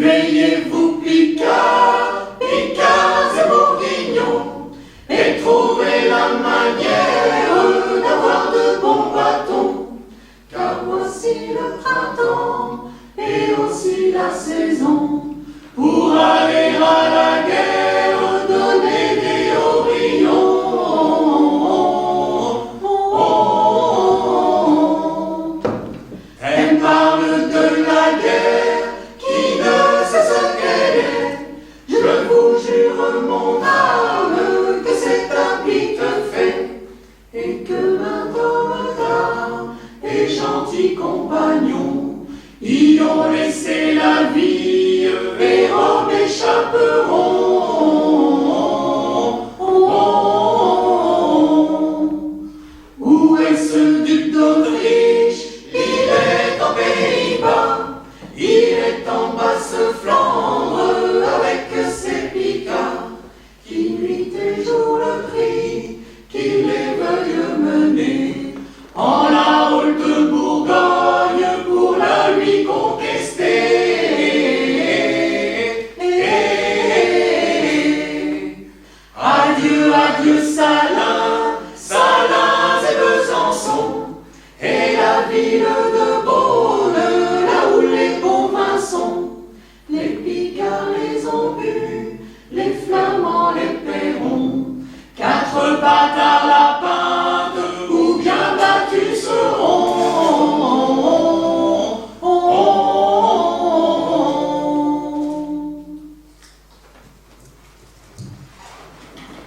Réveillez-vous, Picards, Picards et Bourguignons, et trouvez la manière d'avoir de bons bâtons. Car voici le printemps et aussi la saison pour aller à la guerre, donner des haut-brillons. Elle parle de la guerre qui ne sait ce qu'elle est. Je vous jure mon âme que c'est un vite fait, et que maint homme d'art et gentils compagnons y ont laissé la vie et robes et chaperons. Où est ce duc d'Autriche? Il est en Pays-Bas, il est en Basse-Flandre.